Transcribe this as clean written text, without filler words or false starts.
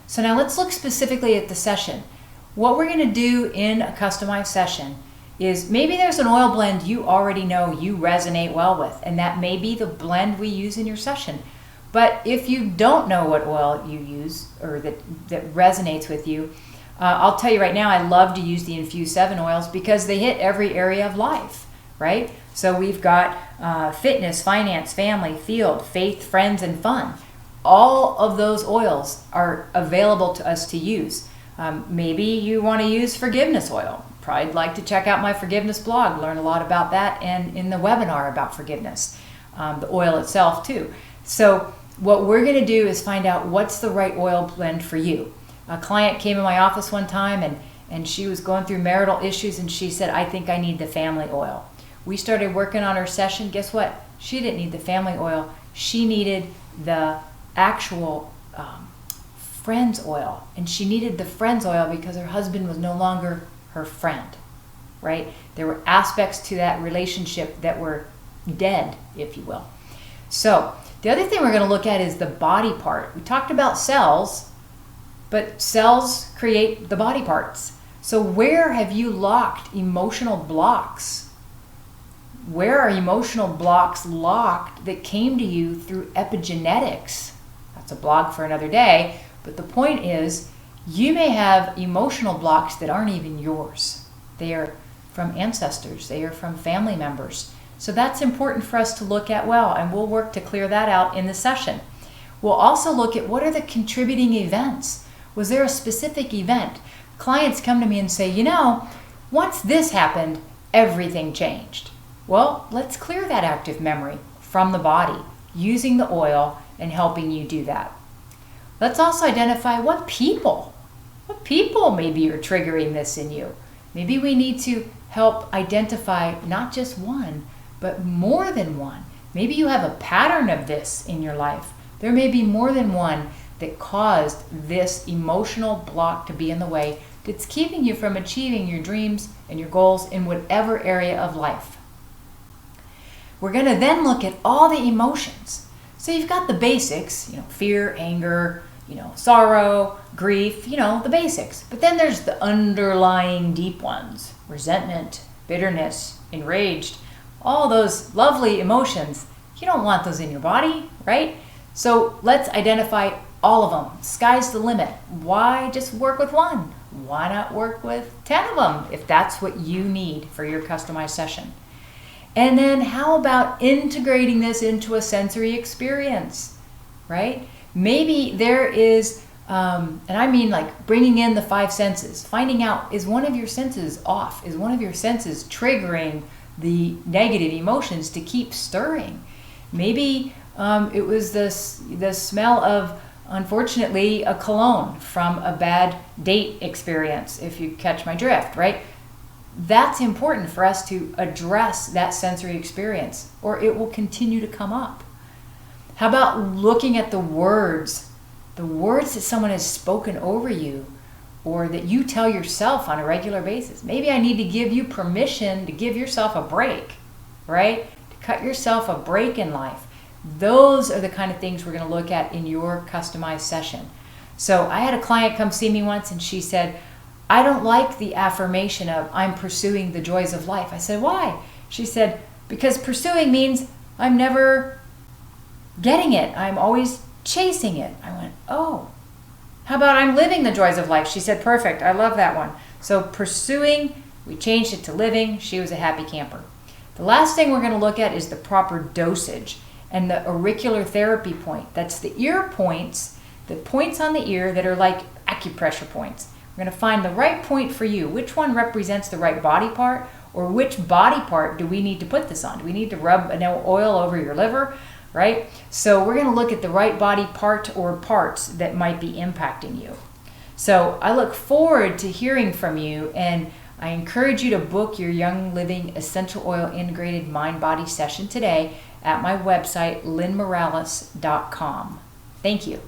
So now let's look specifically at the session. What we're going to do in a customized session is maybe there's an oil blend you already know you resonate well with, and that may be the blend we use in your session. But if you don't know what oil you use or that resonates with you, I'll tell you right now, I love to use the Infused 7 oils because they hit every area of life, right? So we've got fitness, finance, family, field, faith, friends, and fun. All of those oils are available to us to use. Maybe you want to use forgiveness oil. Probably like to check out my forgiveness blog, learn a lot about that, and in the webinar about forgiveness, the oil itself too. So what we're going to do is find out what's the right oil blend for you. A client came in my office one time and she was going through marital issues, and she said, I think I need the family oil. We started working on her session. Guess what? She didn't need the family oil. She needed the actual friend's oil, and she needed the friend's oil because her husband was no longer her friend, right? There were aspects to that relationship that were dead, if you will. So the other thing we're going to look at is the body part. We talked about cells, but cells create the body parts. So where have you locked emotional blocks? Where are emotional blocks locked that came to you through epigenetics? That's a blog for another day, but the point is, you may have emotional blocks that aren't even yours. They are from ancestors. They are from family members. So that's important for us to look at well, and we'll work to clear that out in the session. We'll also look at what are the contributing events. Was there a specific event? Clients come to me and say, once this happened, everything changed. Well, let's clear that active memory from the body using the oil and helping you do that. Let's also identify what people maybe are triggering this in you. Maybe we need to help identify not just one, but more than one. Maybe you have a pattern of this in your life. There may be more than one that caused this emotional block to be in the way that's keeping you from achieving your dreams and your goals in whatever area of life. We're going to then look at all the emotions. So you've got the basics, fear, anger, sorrow, grief, the basics. But then there's the underlying deep ones: resentment, bitterness, enraged, all those lovely emotions. You don't want those in your body, right? So let's identify all of them. Sky's the limit. Why just work with one? Why not work with 10 of them if that's what you need for your customized session? And then how about integrating this into a sensory experience, right? Maybe there is, and I mean like bringing in the 5 senses, finding out, is one of your senses off? Is one of your senses triggering the negative emotions to keep stirring? Maybe it was the smell of, unfortunately, a cologne from a bad date experience, if you catch my drift, right? That's important for us to address that sensory experience, or it will continue to come up. How about looking at the words that someone has spoken over you, or that you tell yourself on a regular basis? Maybe I need to give you permission to give yourself a break, right? To cut yourself a break in life. Those are the kind of things we're going to look at in your customized session. So I had a client come see me once, and she said, I don't like the affirmation of I'm pursuing the joys of life. I said, why? She said, because pursuing means I'm never getting it. I'm always chasing it. I went, oh, how about I'm living the joys of life? She said, perfect. I love that one. So pursuing, we changed it to living. She was a happy camper. The last thing we're going to look at is the proper dosage and the auricular therapy point. That's the ear points, the points on the ear that are like acupressure points. We're going to find the right point for you. Which one represents the right body part, or which body part do we need to put this on? Do we need to rub an oil over your liver, right? So we're going to look at the right body part or parts that might be impacting you. So I look forward to hearing from you, and I encourage you to book your Young Living Essential Oil Integrated Mind-Body session today at my website, lynmorales.com. Thank you.